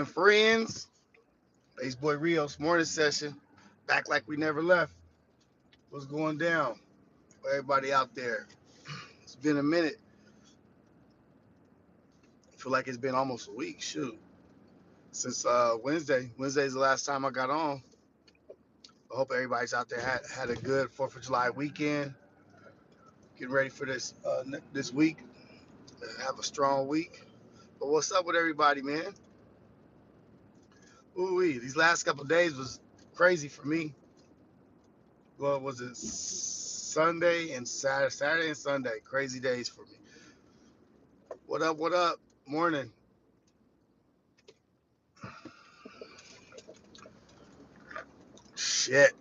Friends, Ace Boy Rios morning session, back like we never left. What's going down for everybody out there? It's been a minute. I feel like it's been almost a week. Shoot, since Wednesday. Wednesday's the last time I got on. I hope everybody's out there had a good Fourth of July weekend. Getting ready for this week. Have a strong week. But what's up with everybody, man? Ooh, these last couple of days was crazy for me. Well, was it Sunday and Saturday? Saturday and Sunday, crazy days for me. What up? What up? Morning. Shit.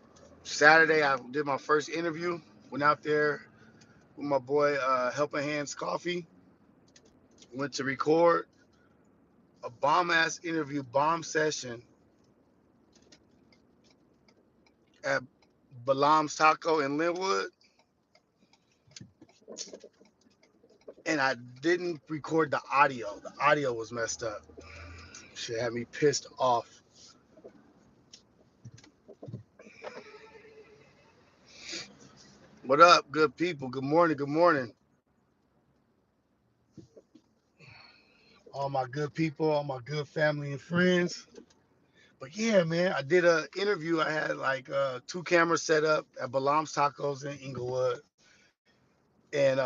Saturday, I did my first interview. Went out there with my boy, Helping Hands Coffee. Went to record a bomb ass interview, bomb session at Balam's Taco in Linwood, and I didn't record the audio. The audio was messed up. Shit had me pissed off. What up, good people? Good morning. Good morning. All my good people, all my good family and friends. But yeah, man, I did a interview. I had like two cameras set up at Balam's Tacos in Inglewood, and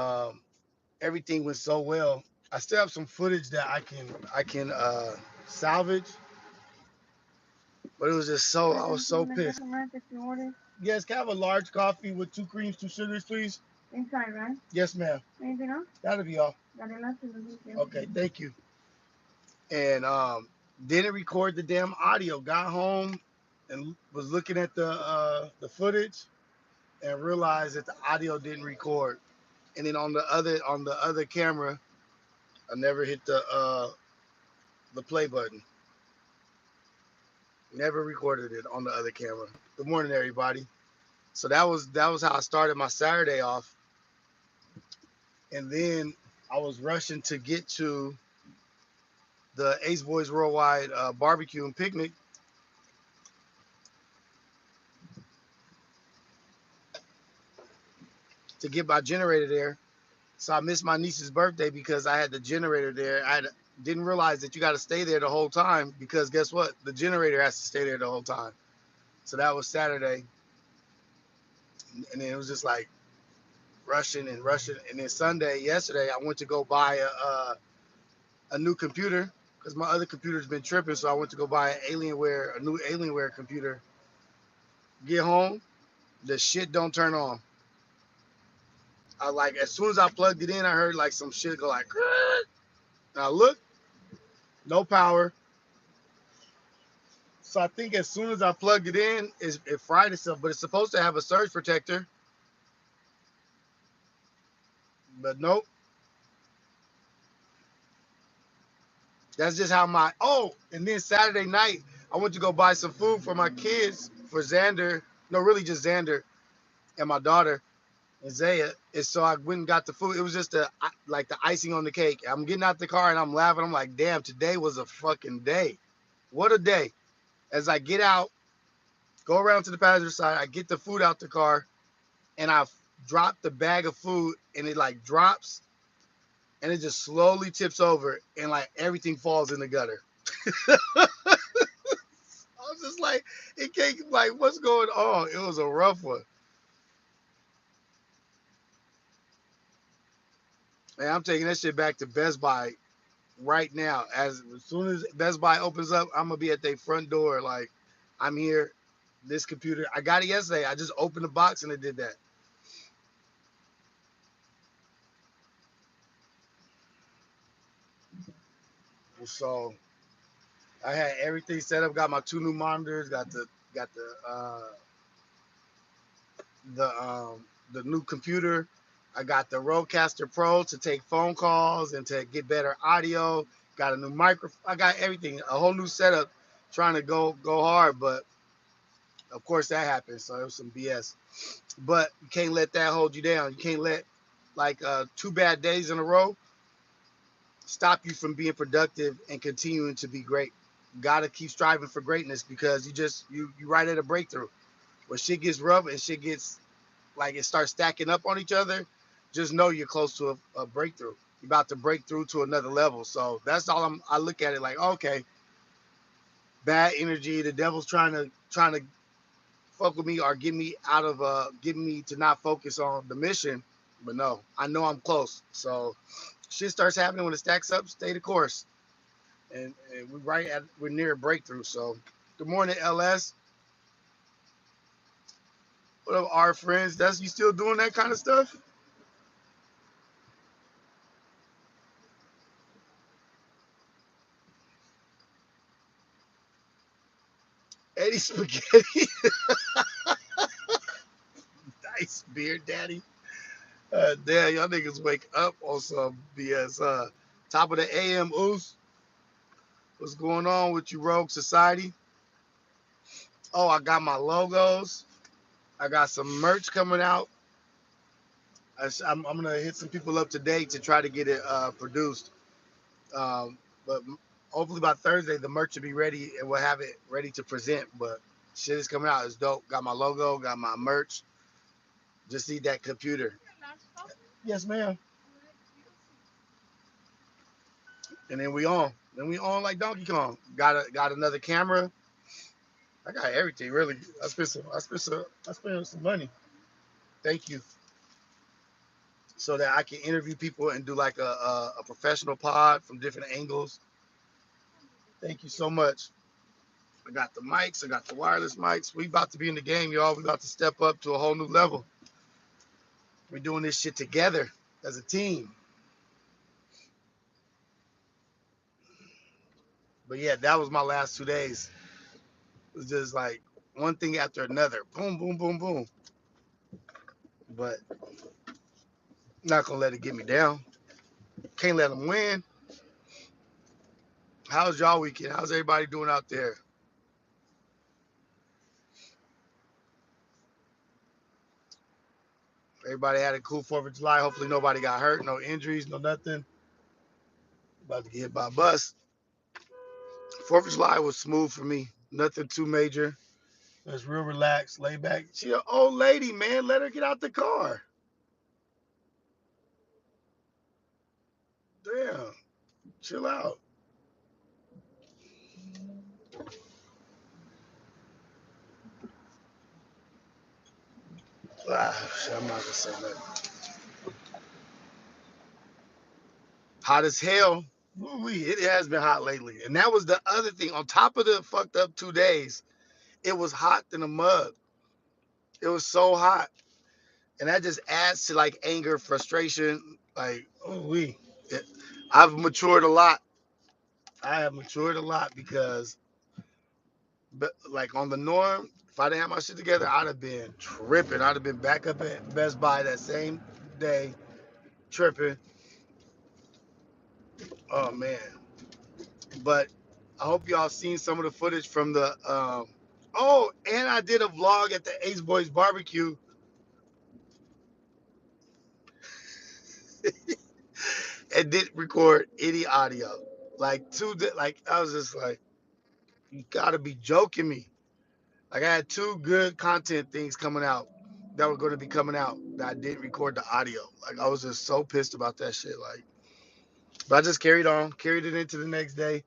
everything went so well. I still have some footage that I can salvage, but it was just so I was so pissed. Yes, can I have a large coffee with 2 creams, 2 sugars, please? Inside, right? Yes, ma'am. Anything else? That'll be all. Okay, thank you. And didn't record the damn audio. Got home and was looking at the footage and realized that the audio didn't record. And then on the other camera, I never hit the play button. Never recorded it on the other camera. Good morning, everybody. So that was how I started my Saturday off. And then I was rushing to get to the Ace Boys Worldwide barbecue and picnic to get my generator there. So I missed my niece's birthday because I had the generator there. Didn't realize that you got to stay there the whole time because guess what? The generator has to stay there the whole time. So that was Saturday, and then it was just like rushing and rushing. And then Sunday, yesterday, I went to go buy a new computer because my other computer's been tripping. So I went to go buy a new Alienware computer. Get home, the shit don't turn on. I like as soon as I plugged it in, I heard like some shit go like. And I look, no power. So I think as soon as I plugged it in, it fried itself. But it's supposed to have a surge protector. But nope. That's just how my and then Saturday night I went to go buy some food for my kids for Xander. No, really just Xander and my daughter and Zaya. And so I went and got the food. It was just like the icing on the cake. I'm getting out the car and I'm laughing. I'm like, damn, today was a fucking day. What a day. As I get out, go around to the passenger side, I get the food out the car, and I drop the bag of food, and it like drops, and it just slowly tips over, and like everything falls in the gutter. I was just like, it can't, like, what's going on? It was a rough one. And I'm taking that shit back to Best Buy right now. As soon as Best Buy opens up, I'm gonna be at their front door. Like, I'm here. This computer, I got it yesterday. I just opened the box and it did that. So I had everything set up. Got my 2 new monitors. Got the new computer. I got the Rodecaster Pro to take phone calls and to get better audio. Got a new microphone. I got everything. A whole new setup. Trying to go hard, but of course that happened. So it was some BS. But you can't let that hold you down. You can't let like 2 bad days in a row stop you from being productive and continuing to be great. Gotta keep striving for greatness because you right at a breakthrough. When shit gets rough and shit gets like it starts stacking up on each other, just know you're close to a breakthrough. You're about to break through to another level. So that's all I look at it like, okay, bad energy. The devil's trying to fuck with me or get me to not focus on the mission. But no, I know I'm close. So shit starts happening when it stacks up. Stay the course, and we're near a breakthrough. So good morning, LS. What up, our friends? That's you still doing that kind of stuff? Eddie Spaghetti, nice beard, daddy. Damn, y'all niggas wake up on some BS. Top of the AM, Oos. What's going on with you, Rogue Society? Oh, I got my logos. I got some merch coming out. I'm gonna hit some people up today to try to get it produced. But hopefully by Thursday the merch will be ready and we'll have it ready to present. But shit is coming out. It's dope. Got my logo. Got my merch. Just need that computer. Yes, ma'am. And then we on. Then we on like Donkey Kong. Got another camera. I got everything really. I spent some money. Thank you. So that I can interview people and do like a professional pod from different angles. Thank you so much. I got the mics. I got the wireless mics. We about to be in the game, y'all. We about to step up to a whole new level. We're doing this shit together as a team. But yeah, that was my last 2 days. It was just like one thing after another. Boom, boom, boom, boom. But not gonna let it get me down. Can't let them win. How's y'all weekend? How's everybody doing out there? Everybody had a cool 4th of July. Hopefully nobody got hurt, no injuries, no nothing. About to get hit by a bus. 4th of July was smooth for me. Nothing too major. Just real relaxed, lay back. She an old lady, man. Let her get out the car. Damn. Chill out. Shit, I'm not gonna say nothing. Hot as hell. Ooh-wee, it has been hot lately. And that was the other thing. On top of the fucked up 2 days, it was hot in the mud. It was so hot. And that just adds to like anger, frustration. Like, oh we. I've matured a lot. I have matured a lot because, but like on the norm, if I didn't have my shit together, I'd have been tripping. I'd have been back up at Best Buy that same day, tripping. Oh man. But I hope y'all seen some of the footage from the. Oh, and I did a vlog at the Ace Boys Barbecue. And didn't record any audio. Like like I was just like, you gotta be joking me. Like I had two good content things coming out that were going to be coming out that I didn't record the audio. Like I was just so pissed about that shit. Like, but I just carried on, carried it into the next day.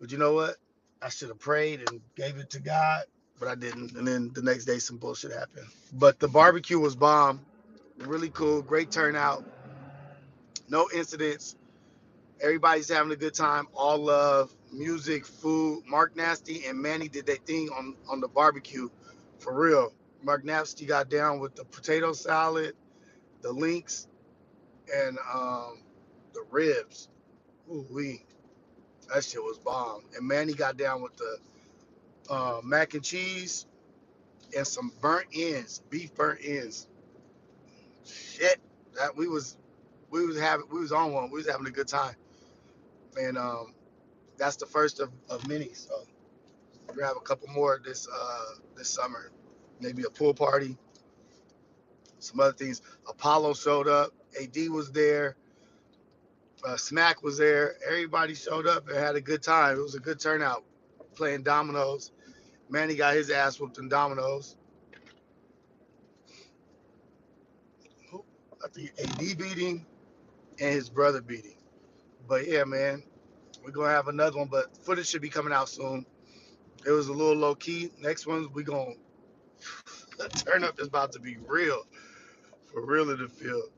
But you know what? I should have prayed and gave it to God, but I didn't. And then the next day, some bullshit happened. But the barbecue was bomb. Really cool. Great turnout. No incidents. Everybody's having a good time. All love, music, food. Mark Nasty and Manny did their thing on the barbecue. For real. Mark Nasty got down with the potato salad, the links, and the ribs. Ooh wee. That shit was bomb. And Manny got down with the mac and cheese and some burnt ends, beef burnt ends. Shit. That we was on one. We was having a good time. And that's the first of many. So we have a couple more this summer. Maybe a pool party, some other things. Apollo showed up. AD was there. Smack was there. Everybody showed up and had a good time. It was a good turnout playing dominoes. Manny got his ass whooped in dominoes. I think AD beating and his brother beating. But yeah, man, we're gonna have another one, but footage should be coming out soon. It was a little low key. Next one, we gonna the turn up is about to be real, for real in the field.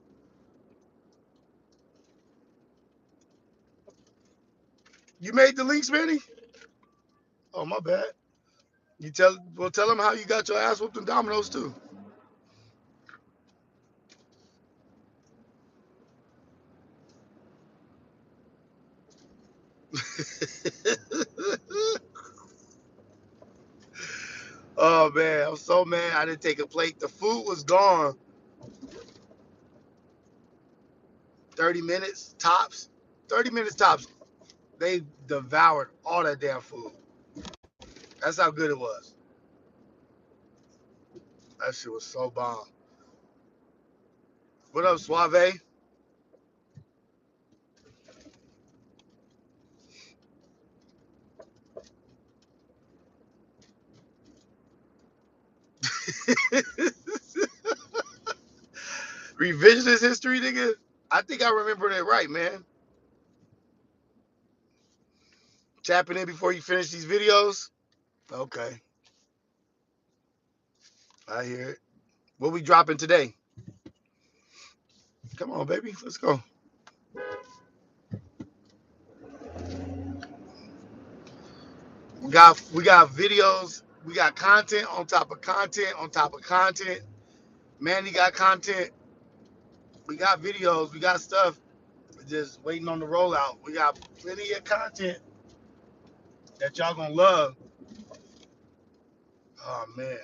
You made the links, Manny? Oh my bad. Tell them how you got your ass whooped in dominoes too. Oh man, I'm so mad I didn't take a plate. The food was gone. 30 minutes tops. 30 minutes tops. They devoured all that damn food. That's how good it was. That shit was so bomb. What up, Suave? Revisionist history, nigga? I think I remembered it right, man. Tapping in before you finish these videos? Okay, I hear it. What we dropping today? Come on, baby. Let's go. We got videos. We got content on top of content on top of content. Manny got content. We got videos. We got stuff. Just waiting on the rollout. We got plenty of content that y'all gonna love. Oh man.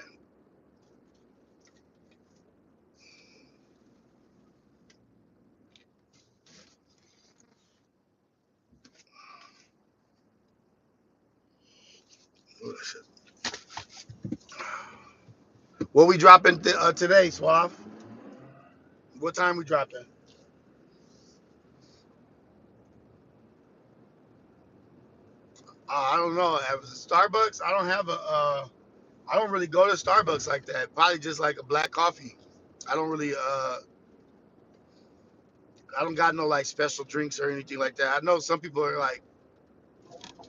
What we dropping today, Suave? What time we dropping? I don't know. At Starbucks, I don't have a. I don't really go to Starbucks like that. Probably just like a black coffee. I don't really. I don't got no like special drinks or anything like that. I know some people are like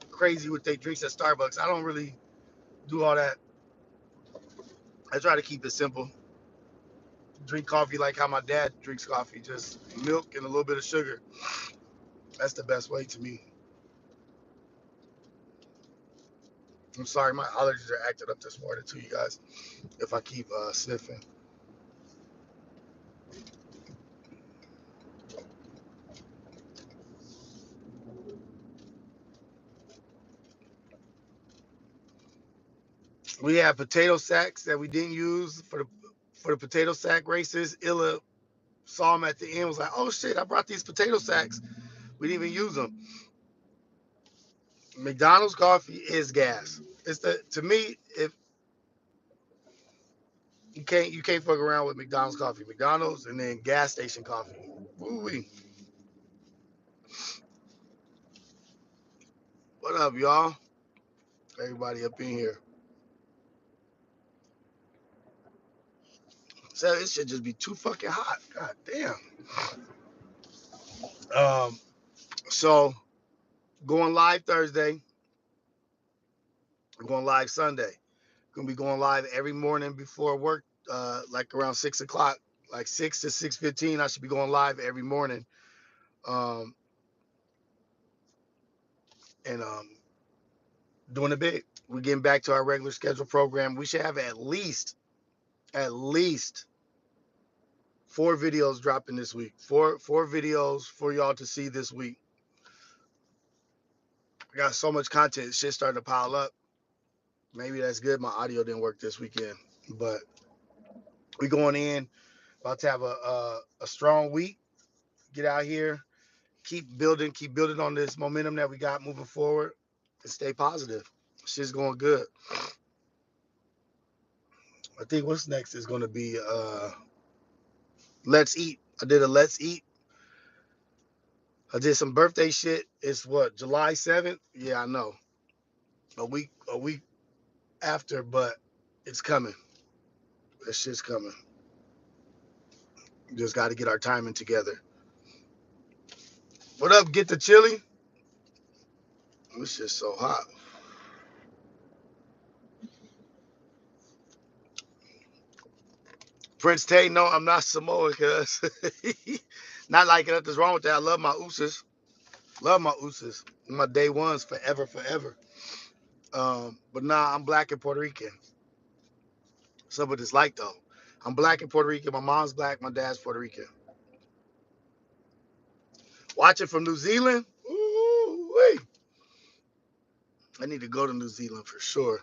crazy with their drinks at Starbucks. I don't really do all that. I try to keep it simple. Drink coffee like how my dad drinks coffee, just milk and a little bit of sugar. That's the best way to me. I'm sorry, my allergies are acting up this morning too, you guys. If I keep sniffing. We have potato sacks that we didn't use for the potato sack races. Illa saw them at the end, was like, "Oh shit, I brought these potato sacks. We didn't even use them." McDonald's coffee is gas. It's the to me if you can't fuck around with McDonald's coffee. McDonald's and then gas station coffee. Woo-wee. What up, y'all? Everybody up in here. So it should just be too fucking hot. God damn. Um, so going live Thursday, going live Sunday. Gonna be going live every morning before work, like around 6 o'clock, like 6 to 6:15. I should be going live every morning, um, and doing it big. We're getting back to our regular schedule program. We should have at least 4 videos dropping this week. Four videos for y'all to see this week. I got so much content, shit starting to pile up. Maybe that's good. My audio didn't work this weekend, but we going in about to have a strong week. Get out here, keep building on this momentum that we got moving forward, and stay positive. Shit's going good. I think what's next is going to be Let's Eat. I did a Let's Eat I did some birthday shit. It's what, July 7th? Yeah, I know. A week after, but it's coming. That shit's coming. We just got to get our timing together. What up? Get the chili? This shit's so hot. Prince Tay, no, I'm not Samoan, cuz. Not like nothing's wrong with that. I love my ooses. Love my ooses. My day ones forever, forever. But nah, I'm black and Puerto Rican. That's what it's like though. I'm black and Puerto Rican. My mom's black, my dad's Puerto Rican. Watching from New Zealand? Ooh, wait. I need to go to New Zealand for sure.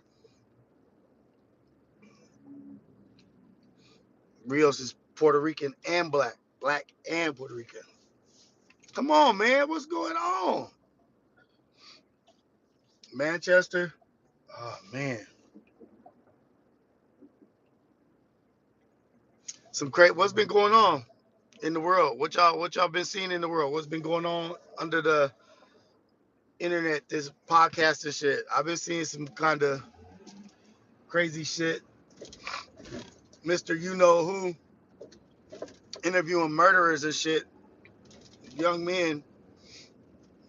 Rios is Puerto Rican and black. Black and Puerto Rican. Come on, man. What's going on? Manchester? Oh man. What's been going on in the world? What y'all been seeing in the world? What's been going on under the internet, this podcast and shit? I've been seeing some kind of crazy shit. Mr. You know who interviewing murderers and shit, young men,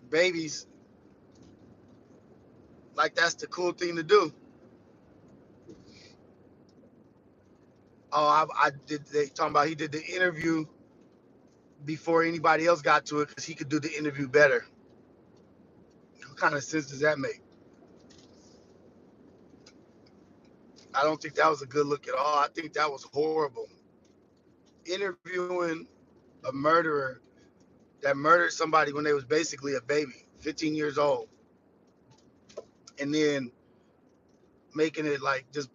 babies, like that's the cool thing to do. Oh, I did. They talking about he did the interview before anybody else got to it because he could do the interview better. What kind of sense does that make? I don't think that was a good look at all. I think that was horrible. Interviewing a murderer that murdered somebody when they was basically a baby, 15 years old, and then making it like just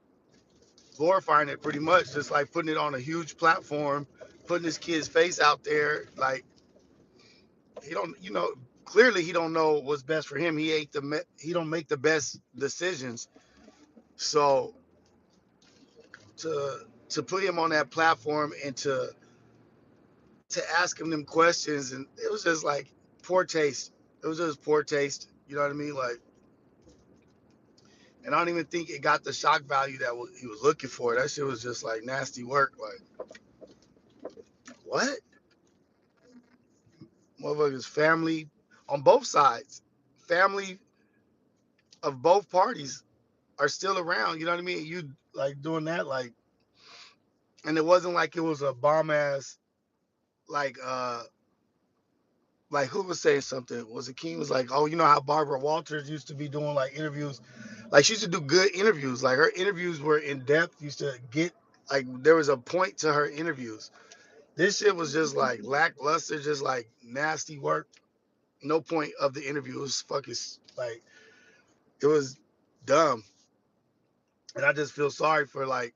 glorifying it pretty much, just like putting it on a huge platform, putting his kid's face out there. Like he don't, clearly he don't know what's best for him. He don't make the best decisions. So to put him on that platform and to ask him them questions, and it was just like poor taste. It was just poor taste. You know what I mean? Like, and I don't even think it got the shock value that he was looking for. That shit was just like nasty work. Like, what? Motherfuckers, family on both sides, family of both parties are still around. You know what I mean? You like doing that, like, and it wasn't like it was a bomb ass, like, like who was saying something? Was it King? Was like, oh, you know how Barbara Walters used to be doing like interviews? Like she used to do good interviews. Like her interviews were in depth. Used to get like there was a point to her interviews. This shit was just like lackluster, just like nasty work. No point of the interview. It was fucking like it was dumb. And I just feel sorry for like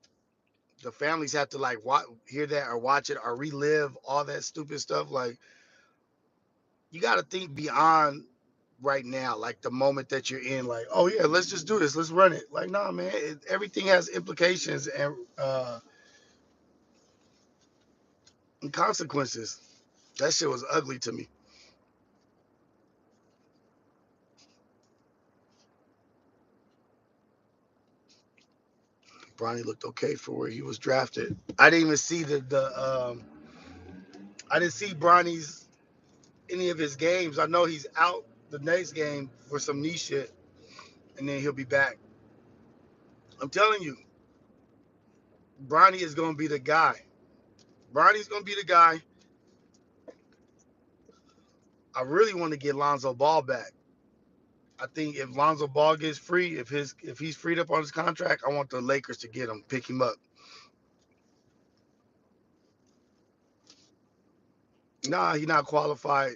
the families have to like hear that or watch it or relive all that stupid stuff. Like you got to think beyond right now, like the moment that you're in. Like, oh yeah, let's just do this, let's run it. Like, nah, man, everything has implications and consequences. That shit was ugly to me. Bronny looked okay for where he was drafted. I didn't even see I didn't see Bronny's any of his games. I know he's out the next game for some knee shit, and then he'll be back. I'm telling you, Bronny is gonna be the guy. Bronny's gonna be the guy. I really want to get Lonzo Ball back. I think if Lonzo Ball gets free, if he's freed up on his contract, I want the Lakers to get him, pick him up. Nah, he's not qualified.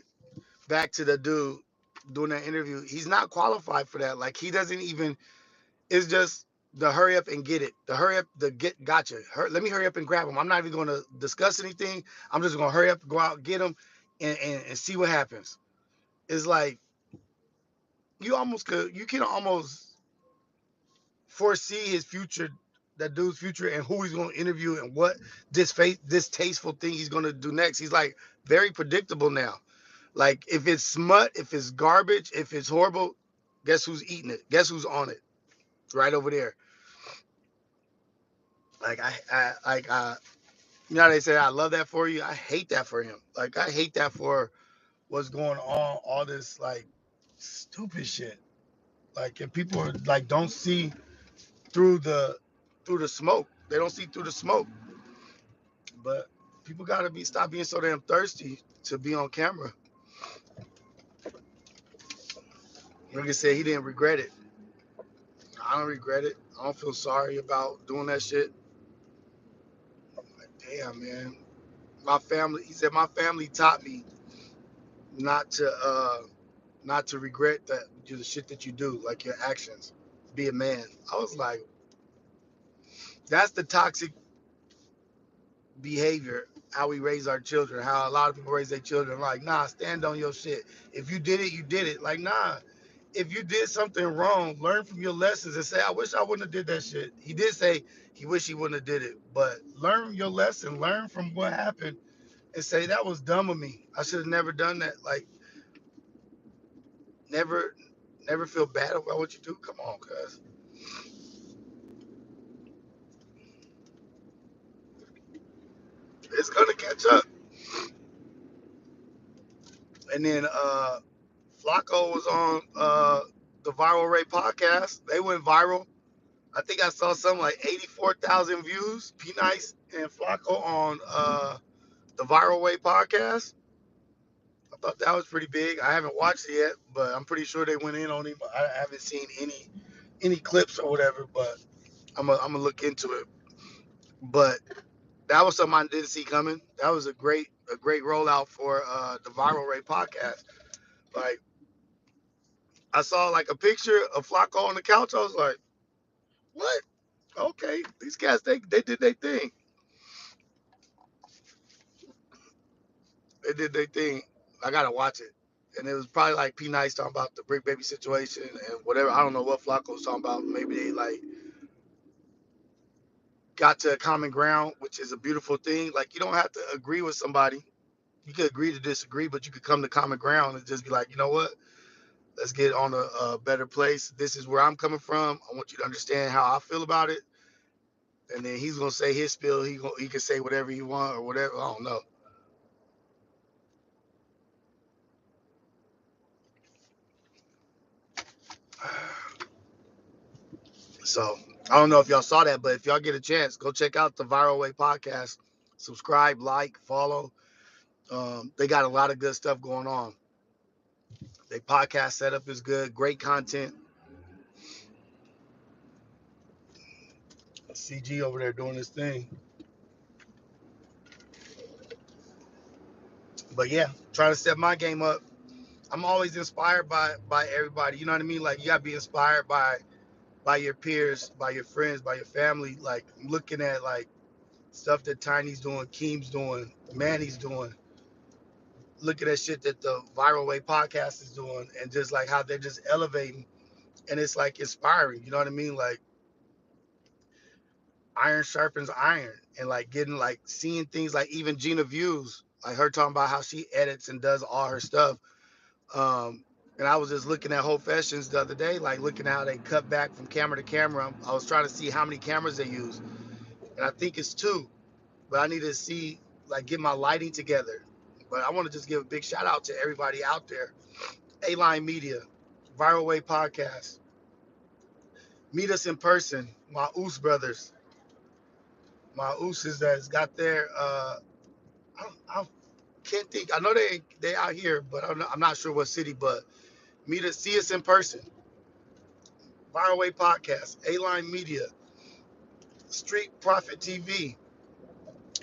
Back to the dude doing that interview. He's not qualified for that. Like he doesn't even. It's just the hurry up and get it. The hurry up, the get gotcha. Let me hurry up and grab him. I'm not even going to discuss anything. I'm just going to hurry up, go out, get him, and see what happens. It's like you can almost foresee his future, that dude's future, and who he's going to interview and what distasteful thing he's going to do next. He's like very predictable now. Like if it's smut, if it's garbage, if it's horrible, guess who's eating it? Guess who's on it? Right over there. Like you know how they say I love that for you. I hate that for him. Like I hate that for what's going on. All this like stupid shit. Like if people are, like don't see through the smoke. They don't see through the smoke. But people gotta stop being so damn thirsty to be on camera. Like I said, he didn't regret it. I don't regret it. I don't feel sorry about doing that shit. Like, damn, man. My family. He said my family taught me not to not to regret that the shit that you do, like your actions. Be a man. I was like, that's the toxic behavior. How we raise our children. How a lot of people raise their children. Like, nah, stand on your shit. If you did it, you did it. Like, nah. If you did something wrong, learn from your lessons and say, I wish I wouldn't have did that shit. He did say he wish he wouldn't have did it, but learn your lesson, learn from what happened, and say that was dumb of me. I should have never done that. Like, never, never feel bad about what you do. Come on, cuz it's gonna catch up. And then Flacco was on the Viral Ray podcast. They went viral. I think I saw something like 84,000 views. P Nice and Flacco on the Viral Way podcast. I thought that was pretty big. I haven't watched it yet, but I'm pretty sure they went in on him. I haven't seen any clips or whatever, but I'm gonna look into it. But that was something I didn't see coming. That was a great rollout for the Viral Ray podcast. Like I saw like a picture of Flacco on the couch. I was like, what? Okay, these guys they did their thing. They did their thing. I gotta watch it. And it was probably like P Nice talking about the Brick Baby situation and whatever. I don't know what Flacco was talking about. Maybe they like got to a common ground, which is a beautiful thing. Like you don't have to agree with somebody. You could agree to disagree, but you could come to common ground and just be like, you know what? Let's get on a better place. This is where I'm coming from. I want you to understand how I feel about it. And then he's gonna say his spiel. He can say whatever he want or whatever. I don't know. So I don't know if y'all saw that, but if y'all get a chance, go check out the Viral Way podcast. Subscribe, like, follow. They got a lot of good stuff going on. Their podcast setup is good, great content. CG over there doing his thing. But yeah, trying to step my game up. I'm always inspired by everybody. You know what I mean? Like you gotta be inspired by your peers, by your friends, by your family. Like I'm looking at like stuff that Tiny's doing, Keem's doing, Manny's doing. Looking at shit that the Viral Way podcast is doing, and just like how they're just elevating, and it's like inspiring. You know what I mean? Like iron sharpens iron, and like getting like seeing things like even Gina Views, like her talking about how she edits and does all her stuff. And I was just looking at Whole Fashions the other day, like looking at how they cut back from camera to camera. I was trying to see how many cameras they use, and I think it's two, but I need to see like get my lighting together. But I want to just give a big shout out to everybody out there. A-Line Media, Viral Way Podcast. Meet us in person. My Oos brothers, my Ooses that's got their I can't think. I know they out here, but I'm not sure what city. But see us in person. Viral Way Podcast, A-Line Media, Street Profit TV.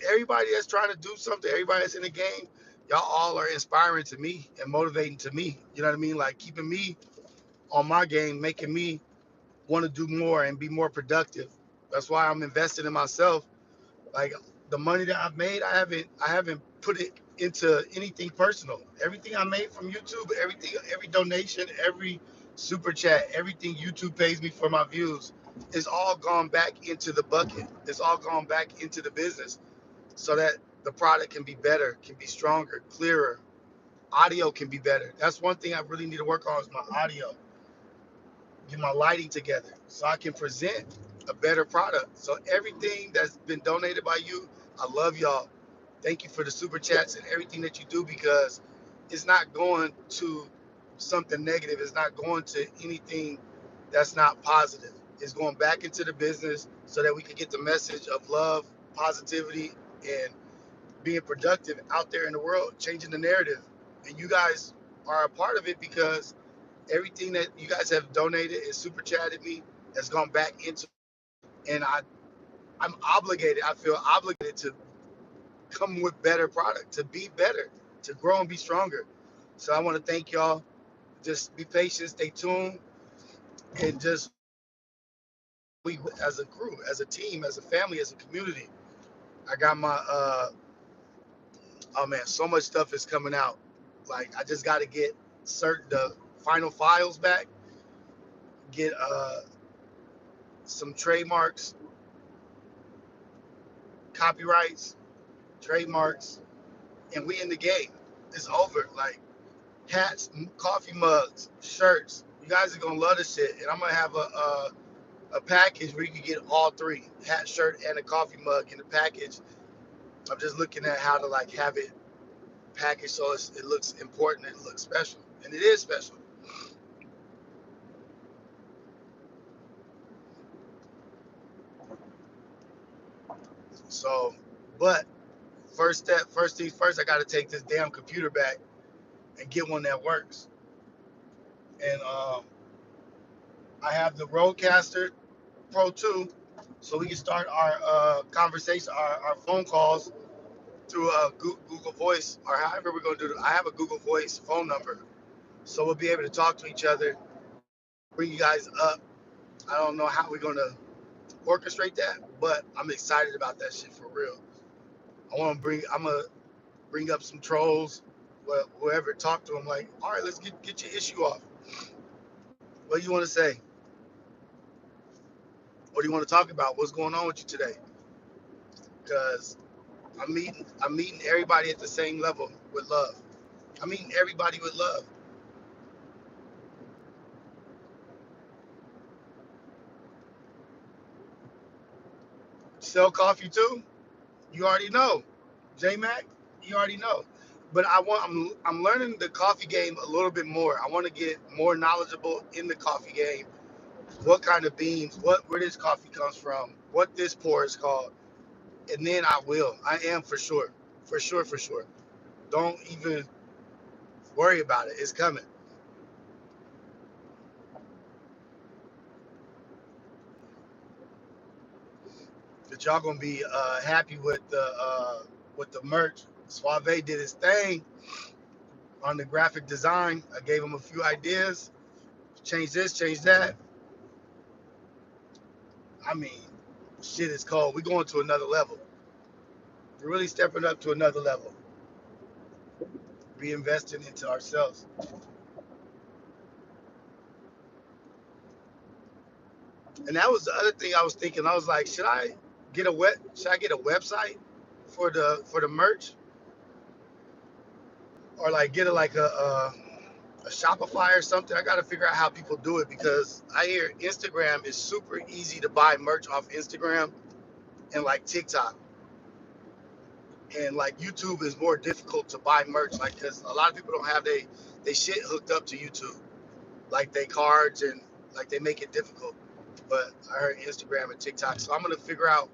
Everybody that's trying to do something, everybody that's in the game, y'all all are inspiring to me and motivating to me. You know what I mean? Like keeping me on my game, making me want to do more and be more productive. That's why I'm investing in myself. Like the money that I've made, I haven't put it into anything personal. Everything I made from YouTube, every donation, every super chat, everything YouTube pays me for my views is all gone back into the bucket. It's all gone back into the business so that the product can be better, can be stronger, clearer, Audio can be better. That's one thing I really need to work on is my audio, get my lighting together so I can present a better product. So everything that's been donated by you, I love y'all. Thank you for the super chats and everything that you do, because it's not going to something negative. It's not going to anything that's not positive. It's going back into the business so that we can get the message of love, positivity, and being productive out there in the world, changing the narrative. And you guys are a part of it, because everything that you guys have donated and super chatted me has gone back into, and I'm obligated. I feel obligated to come with better product, to be better, to grow and be stronger. So I want to thank y'all. Just be patient, stay tuned, and just we as a crew, as a team, as a family, as a community. I got my oh man, so much stuff is coming out. Like I just got to get certain the final files back, get some trademarks, copyrights, trademarks, and we in the game. It's over. Like hats, coffee mugs, shirts. You guys are gonna love this shit, and I'm gonna have a package where you can get all three: hat, shirt, and a coffee mug in the package. I'm just looking at how to like have it packaged so it looks important and it looks special, and it is special. So, but first things first, I got to take this damn computer back and get one that works. And I have the Rodecaster Pro 2, so we can start our conversation, our phone calls through Google Voice, or however we're gonna do it. I have a Google Voice phone number, so we'll be able to talk to each other, bring you guys up. I don't know how we're gonna orchestrate that, but I'm excited about that shit for real. I'm gonna bring up some trolls, whoever, talk to them like, all right, let's get your issue off. What do you want to say? What do you want to talk about? What's going on with you today? Because I'm meeting everybody at the same level with love. I'm meeting everybody with love. Sell coffee too? You already know. J Mac, you already know. But I'm learning the coffee game a little bit more. I want to get more knowledgeable in the coffee game. What kind of beans, where this coffee comes from, what this pour is called. And then I will. I am for sure. For sure, for sure. Don't even worry about it. It's coming. But y'all gonna be happy with the merch. Suave did his thing on the graphic design. I gave him a few ideas. Change this, change that. I mean, shit is cold. We're going to another level. We're really stepping up to another level. Reinvesting into ourselves. And that was the other thing I was thinking. I was like, should I get a website for the merch, or like get a Shopify or something? I got to figure out how people do it, because I hear Instagram is super easy to buy merch off Instagram, and like TikTok and like YouTube is more difficult to buy merch, like because a lot of people don't have they shit hooked up to YouTube, like they cards, and like they make it difficult. But I heard Instagram and TikTok, so I'm gonna figure out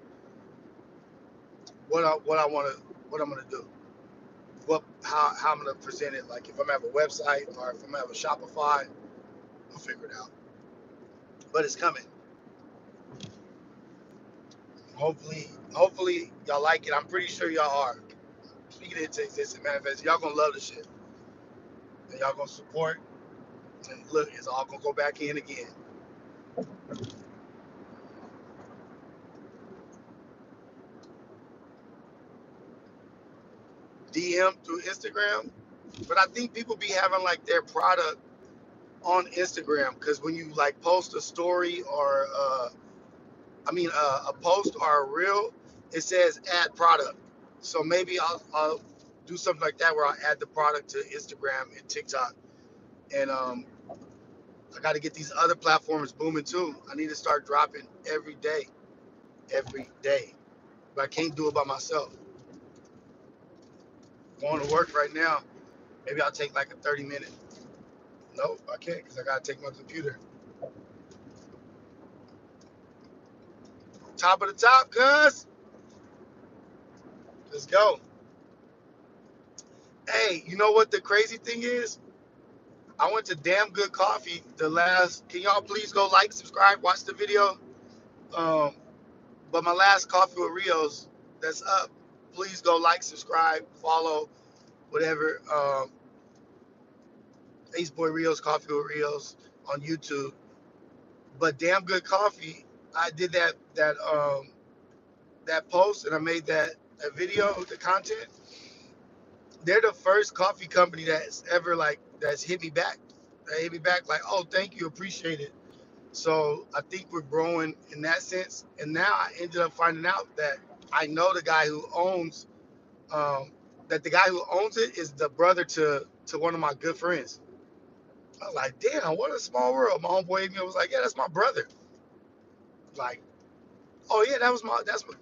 what I want to what I'm gonna do, how I'm gonna present it. Like if I'm gonna have a website or if I'm gonna have a Shopify, I'll figure it out. But it's coming. Hopefully y'all like it. I'm pretty sure y'all are. Speaking it into existence, manifest. Y'all gonna love the shit, and y'all gonna support. And look, it's all gonna go back in again. DM through Instagram, but I think people be having like their product on Instagram, because when you like post a story or a post or a reel, it says add product. So maybe I'll do something like that where I add the product to Instagram and TikTok. And I got to get these other platforms booming too. I need to start dropping every day. But I can't do it by myself. Going to work right now, maybe I'll take like a 30-minute. Nope, I can't because I got to take my computer. Top of the top, cuz. Let's go. Hey, you know what the crazy thing is? I went to Damn Good Coffee the last. Can y'all please go like, subscribe, watch the video? Um, but my last Coffee with Rios that's up. Please go like, subscribe, follow, whatever. Ace Boy Rios, Coffee with Rios on YouTube. But Damn Good Coffee, I did that post and I made that video, the content. They're the first coffee company that's ever that's hit me back. They hit me back like, oh, thank you, appreciate it. So I think we're growing in that sense. And now I ended up finding out that I know the guy who owns that the guy who owns it is the brother to one of my good friends. I was like, damn, what a small world. My homeboy hit me was like, yeah, that's my brother. Like, oh yeah,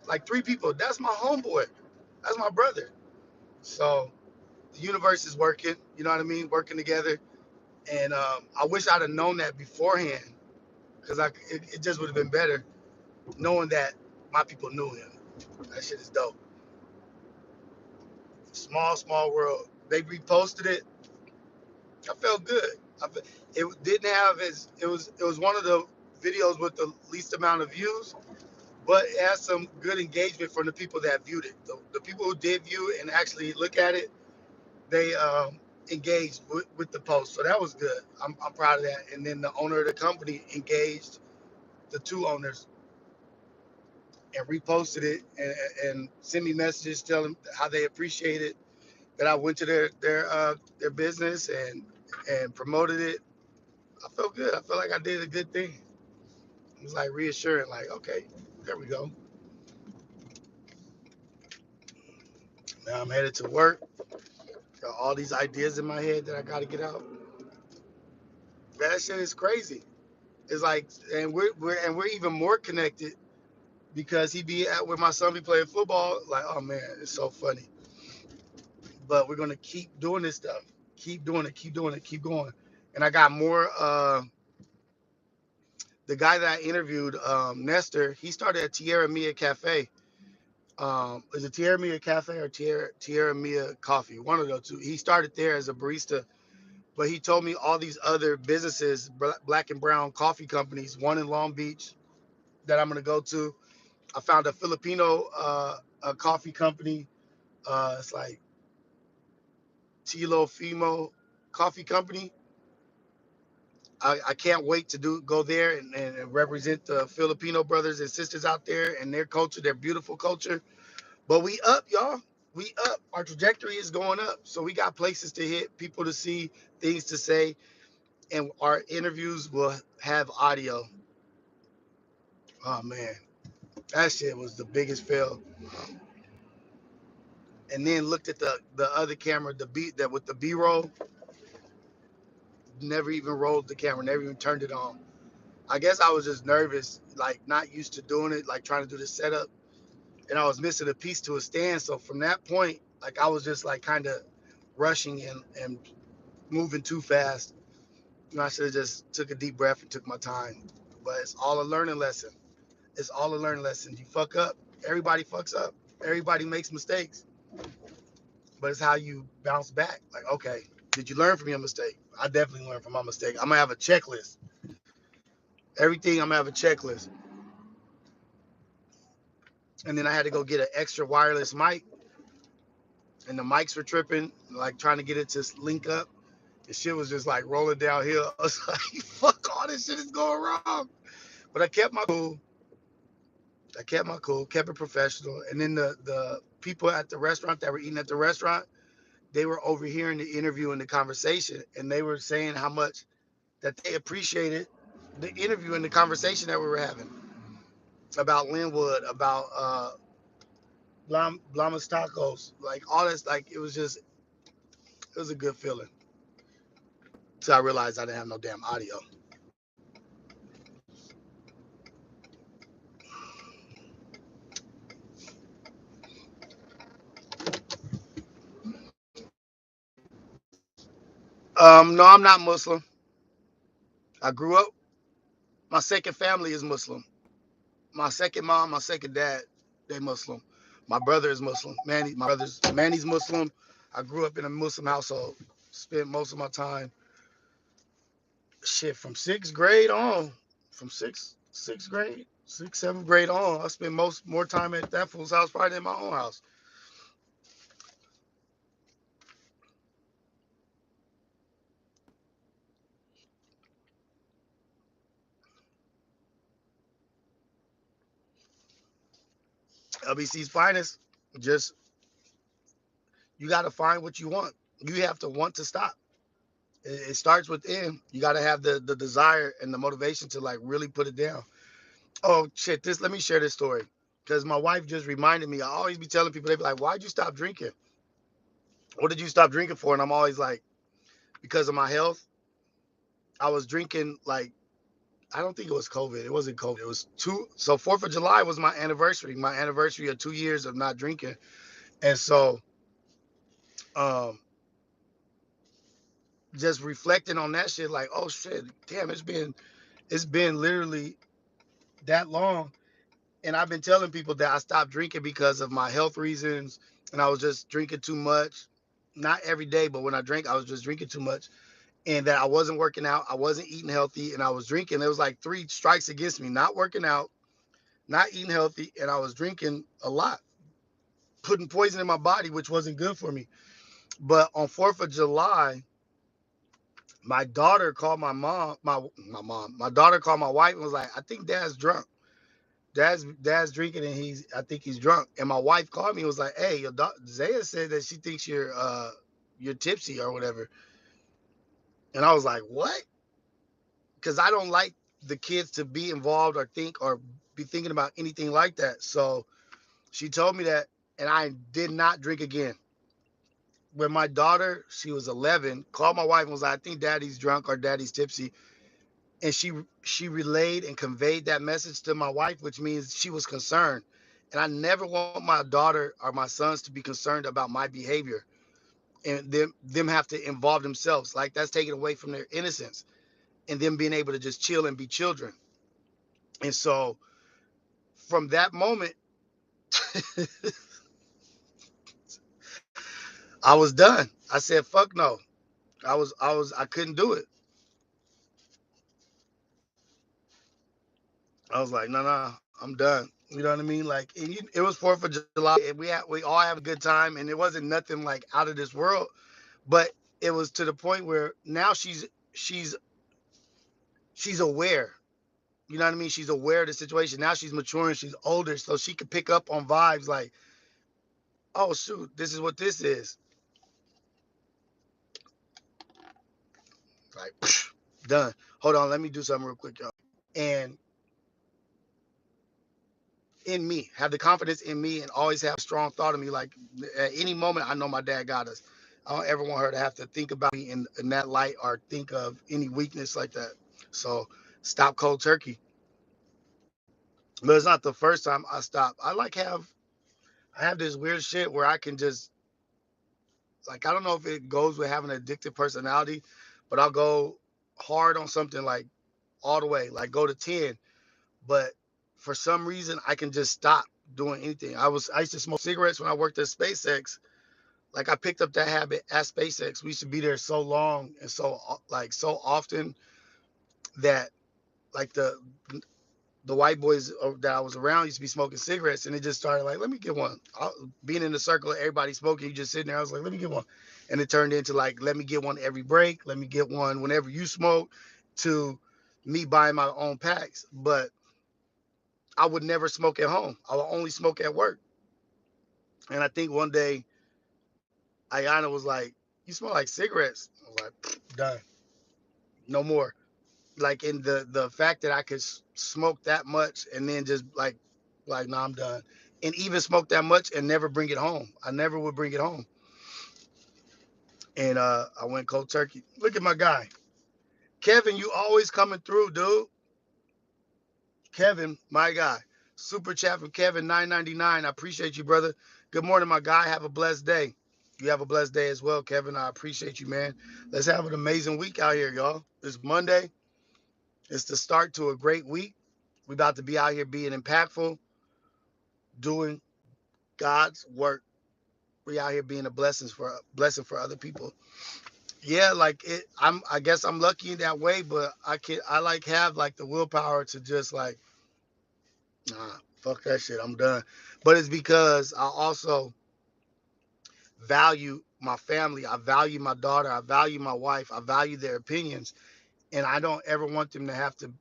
like three people. That's my homeboy. That's my brother. So the universe is working, you know what I mean? Working together. And I wish I'd have known that beforehand because it just would have been better knowing that my people knew him. That shit is dope. Small world. They reposted it. I felt good. It didn't have it was one of the videos with the least amount of views, but it has some good engagement from the people that viewed it. The people who did view it and actually look at it, they engaged with the post. So that was good. I'm proud of that. And then the owner of the company engaged the two owners and reposted it and sent me messages telling them how they appreciate it, that I went to their business and promoted it. I felt good. I felt like I did a good thing. It was like reassuring, like, okay, there we go. Now I'm headed to work. Got all these ideas in my head that I got to get out. That shit is crazy. It's like, and we're even more connected because he be at where my son be playing football. Like, oh man, it's so funny. But we're gonna keep doing this stuff. Keep doing it. Keep doing it. Keep going. And I got more. The guy that I interviewed, Nestor, he started at Tierra Mia Cafe. Is it Tierra Mia Cafe or Tierra Mia Coffee? One of those two. He started there as a barista, but he told me all these other businesses, black and brown coffee companies, one in Long Beach that I'm gonna go to. I found a Filipino a coffee company. It's like Tilo Fimo Coffee Company. I can't wait to go there and represent the Filipino brothers and sisters out there and their culture, their beautiful culture. But we up, y'all. We up. Our trajectory is going up. So we got places to hit, people to see, things to say, and our interviews will have audio. Oh man, that shit was the biggest fail. And then looked at the other camera, the beat that with the B-roll, never even rolled the camera, never even turned it on. I guess I was just nervous, like not used to doing it, like trying to do the setup, and I was missing a piece to a stand. So from that point, like I was just like kind of rushing and moving too fast. You know, I should have just took a deep breath and took my time. But it's all a learning lesson. It's all a learning lesson. You fuck up. Everybody fucks up. Everybody makes mistakes. But it's how you bounce back. Like, okay, did you learn from your mistake? I definitely learned from my mistake. I'm gonna have a checklist. Everything I'm gonna have a checklist. And then I had to go get an extra wireless mic, and the mics were tripping, like trying to get it to link up. The shit was just like rolling downhill. I was like, fuck, all this shit is going wrong. But I kept my cool. Kept it professional. And then the people at the restaurant that were eating at the restaurant, they were overhearing the interview and the conversation, and they were saying how much that they appreciated the interview and the conversation that we were having about Linwood, about Blamas tacos, like all this, like it was a good feeling. Till I realized I didn't have no damn audio. No, I'm not Muslim. I grew up. My second family is Muslim. My second mom, my second dad, they Muslim. My brother is Muslim. Manny's Muslim. I grew up in a Muslim household. Spent most of my time, shit, from sixth grade on, from sixth grade, sixth, seventh grade on. I spent most more time at that fool's house probably than my own house. LBC's finest. Just you got to find what you want. You have to want to stop. It starts within. You got to have the desire and the motivation to like really put it down. Oh shit! This let me share this story because my wife just reminded me. I always be telling people they be like, "Why'd you stop drinking? What did you stop drinking for?" And I'm always like, "Because of my health. I was drinking like I don't think it was COVID. It wasn't COVID. It was two. So 4th of July was my anniversary. My anniversary of 2 years of not drinking. And so, um, just reflecting on that shit, like, oh shit, damn, it's been literally that long. And I've been telling people that I stopped drinking because of my health reasons, and I was just drinking too much. Not every day, but when I drank, I was just drinking too much, and that I wasn't working out, I wasn't eating healthy, and I was drinking. There was like three strikes against me: not working out, not eating healthy, and I was drinking a lot, putting poison in my body, which wasn't good for me. But on 4th of July, my daughter called my daughter called my wife and was like, I think dad's drunk. Dad's drinking and I think he's drunk. And my wife called me and was like, hey, your daughter Zaya said that she thinks you're tipsy or whatever. And I was like, what? Because I don't like the kids to be involved or think or be thinking about anything like that. So she told me that, and I did not drink again. When my daughter, she was 11, called my wife and was like, I think daddy's drunk or daddy's tipsy. And she relayed and conveyed that message to my wife, which means she was concerned. And I never want my daughter or my sons to be concerned about my behavior and them have to involve themselves. Like that's taken away from their innocence and them being able to just chill and be children. And so from that moment, I was done. I said, fuck no. I couldn't do it. I was like, no, no, I'm done. You know what I mean? Like, it was 4th of July, and we all have a good time, and it wasn't nothing like out of this world, but it was to the point where now she's she's aware. You know what I mean? She's aware of the situation. Now she's maturing. She's older, so she can pick up on vibes like, oh shoot, this is what this is. Like, done. Hold on, let me do something real quick, y'all. And in me, have the confidence in me, and always have a strong thought of me. Like at any moment, I know my dad got us. I don't ever want her to have to think about me in that light or think of any weakness like that. So stop cold turkey. But it's not the first time I stopped. I have this weird shit where I can just like I don't know if it goes with having an addictive personality, but I'll go hard on something like all the way, like go to 10. But for some reason I can just stop doing anything. I used to smoke cigarettes when I worked at SpaceX. Like I picked up that habit at SpaceX. We used to be there so long and so often that like the white boys that I was around used to be smoking cigarettes, and it just started like, let me get one. Being in the circle of everybody smoking, you just sitting there. I was like, let me get one, and it turned into like, let me get one every break. Let me get one whenever you smoke. To me buying my own packs, but I would never smoke at home. I would only smoke at work. And I think one day Ayana was like, "You smell like cigarettes." I was like, "Done, no more." Like in the fact that I could smoke that much and then just like, nah, I'm done. and even smoke that much and never bring it home. I never would bring it home. And I went cold turkey. Look at my guy. Kevin, you always coming through, dude. Kevin, my guy. Super chat from Kevin 999. I appreciate you, brother. Good morning, my guy. Have a blessed day. You have a blessed day as well, Kevin. I appreciate you, man. Let's have an amazing week out here, y'all. It's Monday. It's the start to a great week. We about to be out here being impactful, doing God's work. We out here being a blessing for other people. Yeah, like it. I guess I'm lucky in that way, but I like have like the willpower to just like, nah, fuck that shit. I'm done. But it's because I also value my family. I value my daughter. I value my wife. I value their opinions, and I don't ever want them to have to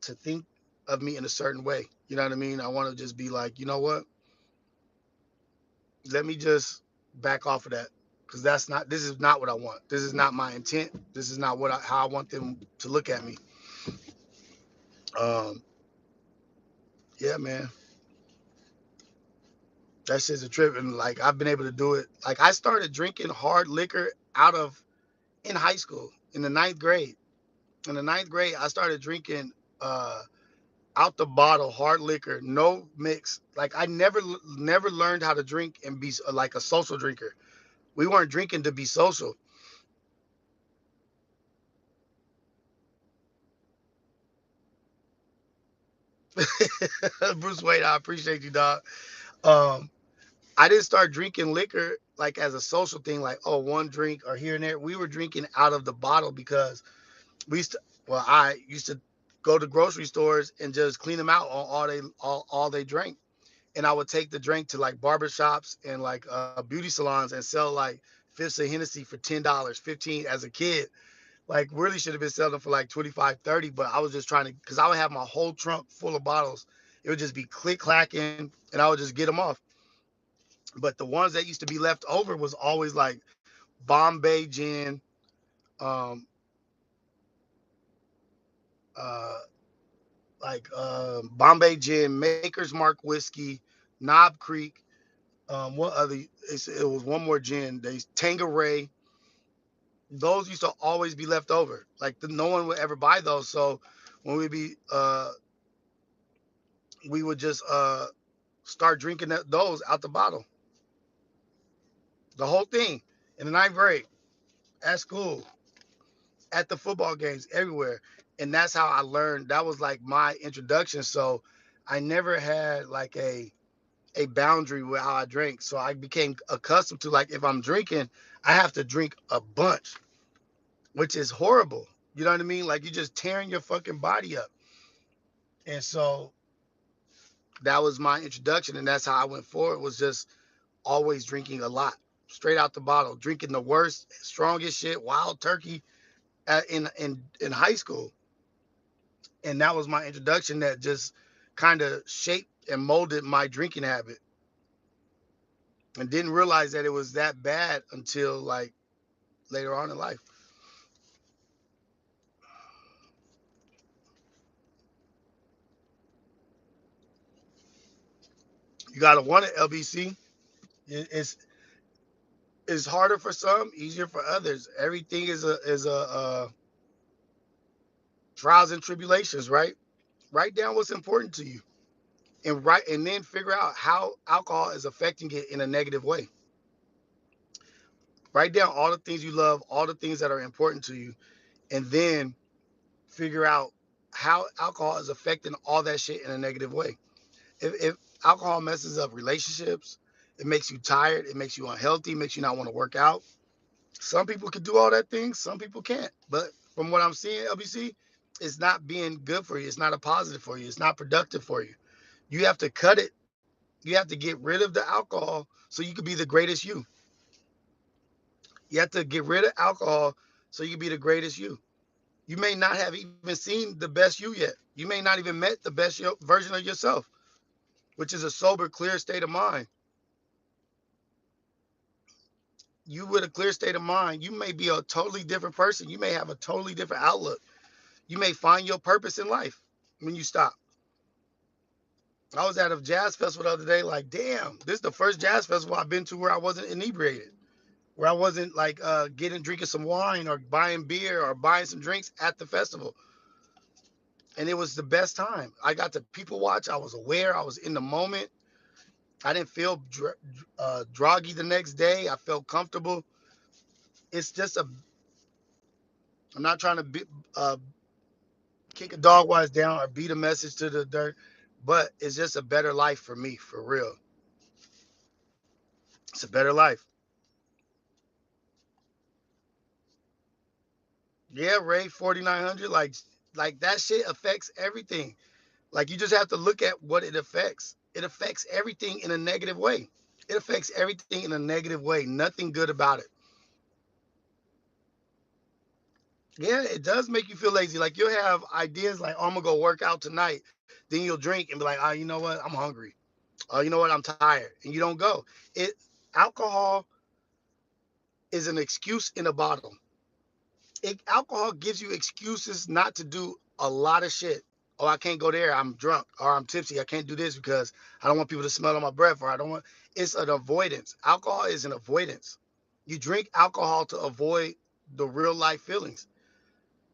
to think of me in a certain way. You know what I mean? I want to just be like, you know what? Let me just back off of that because that's not. This is not what I want. This is not my intent. This is not how I want them to look at me. Um, yeah, man, that shit's a trip, and like I've been able to do it. Like I started drinking hard liquor out of in high school in the ninth grade. In the ninth grade, I started drinking uh, out the bottle hard liquor, no mix. Like I never learned how to drink and be like a social drinker. We weren't drinking to be social. Bruce Wayne, I appreciate you, dog. Um, I didn't start drinking liquor like as a social thing, like oh one drink or here and there. We were drinking out of the bottle because we used to. Well, I used to go to grocery stores and just clean them out on all they drank, and I would take the drink to like barbershops and like beauty salons and sell like fifths of Hennessy for $10, 15 as a kid. Like really should have been selling for like 25, 30, but I was just trying to because I would have my whole trunk full of bottles. It would just be click clacking and I would just get them off. But the ones that used to be left over was always like Bombay gin, um, uh, Bombay gin, Maker's Mark whiskey, Knob Creek. What other? It was one more gin. They Tangeray. Those used to always be left over. Like no one would ever buy those. So when we would just start drinking those out the bottle, the whole thing in the ninth grade at school, at the football games, everywhere. And that's how I learned. That was like my introduction. So I never had like a boundary with how I drank. So I became accustomed to like if I'm drinking, I have to drink a bunch, which is horrible. You know what I mean? Like you're just tearing your fucking body up. And so that was my introduction, and that's how I went forward. Was just always drinking a lot, straight out the bottle, drinking the worst, strongest shit, wild turkey in high school, and that was my introduction. That just kind of shaped and molded my drinking habit, and didn't realize that it was that bad until like later on in life. You gotta want it, LBC. It's harder for some, easier for others. Everything is a trials and tribulations, right? Write down what's important to you, and then figure out how alcohol is affecting it in a negative way. Write down all the things you love, all the things that are important to you, and then figure out how alcohol is affecting all that shit in a negative way. If alcohol messes up relationships, it makes you tired, it makes you unhealthy, makes you not want to work out. Some people can do all that things, some people can't. But from what I'm seeing, LBC, it's not being good for you. It's not a positive for you. It's not productive for you. You have to cut it. You have to get rid of the alcohol so you can be the greatest you. You have to get rid of alcohol so you can be the greatest you. You may not have even seen the best you yet. You may not even met the best version of yourself, which is a sober, clear state of mind. You with a clear state of mind, you may be a totally different person. You may have a totally different outlook. You may find your purpose in life when you stop. I was at a jazz festival the other day. Like, damn, this is the first jazz festival I've been to where I wasn't inebriated, where I wasn't like drinking some wine or buying beer or buying some drinks at the festival. And it was the best time. I got to people watch. I was aware. I was in the moment. I didn't feel droggy the next day. I felt comfortable. It's just a. I'm not trying to uh, kick a dog while it's down or beat a message to the dirt, but it's just a better life for me, for real. It's a better life. Yeah, Ray 4900, like that shit affects everything. Like you just have to look at what it affects. It affects everything in a negative way. It affects everything in a negative way. Nothing good about it. Yeah, it does make you feel lazy. Like you'll have ideas like, oh, I'm gonna go work out tonight. Then you'll drink and be like, oh, you know what? I'm hungry. Oh, you know what? I'm tired. And you don't go. It Alcohol is an excuse in a bottle. Alcohol gives you excuses not to do a lot of shit. Oh, I can't go there. I'm drunk or I'm tipsy. I can't do this because I don't want people to smell on my breath or I don't want. It's an avoidance. Alcohol is an avoidance. You drink alcohol to avoid the real life feelings.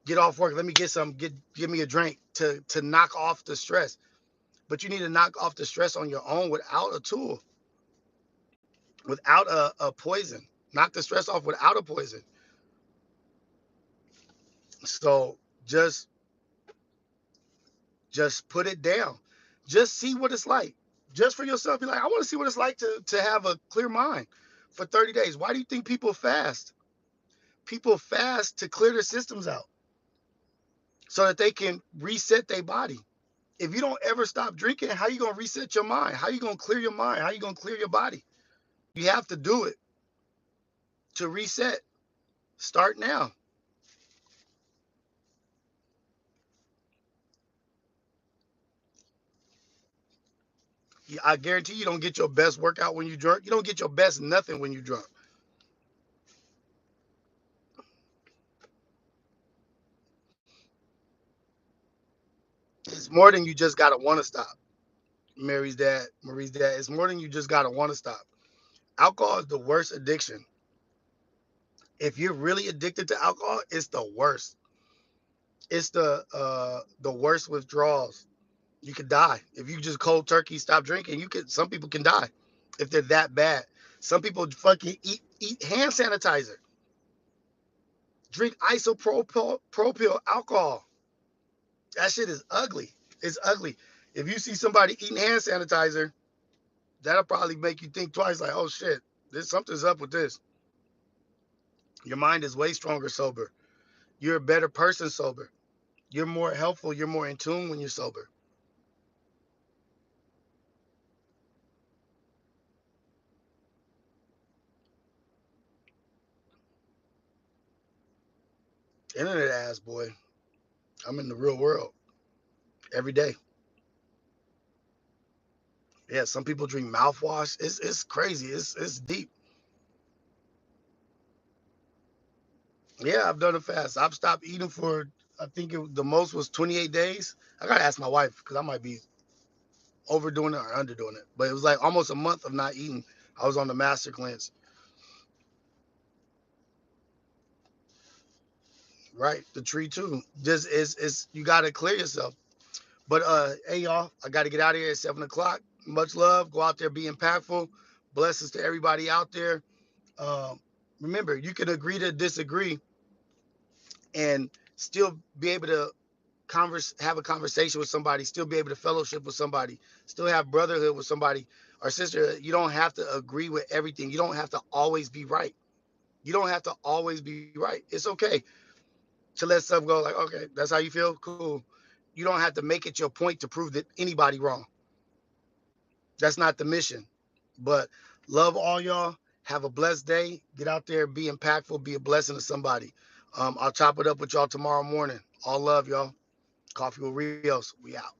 Get off work. Let me get some. Give me a drink to knock off the stress. But you need to knock off the stress on your own without a tool, without a poison. Knock the stress off without a poison. So just just put it down. Just see what it's like. Just for yourself, be like, I want to see what it's like to have a clear mind for 30 days. Why do you think people fast? People fast to clear their systems out so that they can reset their body. If you don't ever stop drinking, how you gonna reset your mind? How you gonna clear your mind? How you gonna clear your body? You have to do it to reset. Start now. I guarantee you don't get your best workout when you drunk. You don't get your best nothing when you drunk. It's more than you just gotta want to stop. Marie's dad. It's more than you just gotta want to stop. Alcohol is the worst addiction. If you're really addicted to alcohol, it's the worst. It's the worst withdrawals. You could die if you just cold turkey stop drinking. You could. Some people can die if they're that bad. Some people fucking eat hand sanitizer, drink isopropyl alcohol. That shit is ugly. It's ugly. If you see somebody eating hand sanitizer, that'll probably make you think twice. Like, oh shit, there's something's up with this. Your mind is way stronger sober. You're a better person sober. You're more helpful. You're more in tune when you're sober. Internet ass boy. I'm in the real world every day. Yeah, some people drink mouthwash. It's crazy. It's deep. Yeah, I've done it fast. I've stopped eating for I think the most was 28 days. I gotta ask my wife because I might be overdoing it or underdoing it. But it was like almost a month of not eating. I was on the master cleanse. Right, the tree too. Just is you gotta clear yourself. But hey y'all, I gotta get out of here at 7 o'clock. Much love. Go out there, be impactful. Blessings to everybody out there. Um, Remember, you can agree to disagree and still be able to have a conversation with somebody, still be able to fellowship with somebody, still have brotherhood with somebody or sister. You don't have to agree with everything. You don't have to always be right. You don't have to always be right. It's okay to let stuff go. Like, okay, that's how you feel. Cool. You don't have to make it your point to prove that anybody wrong. That's not the mission. But love all y'all. Have a blessed day. Get out there, be impactful, be a blessing to somebody. I'll chop it up with y'all tomorrow morning. All love, y'all. Coffee with Rios. We out.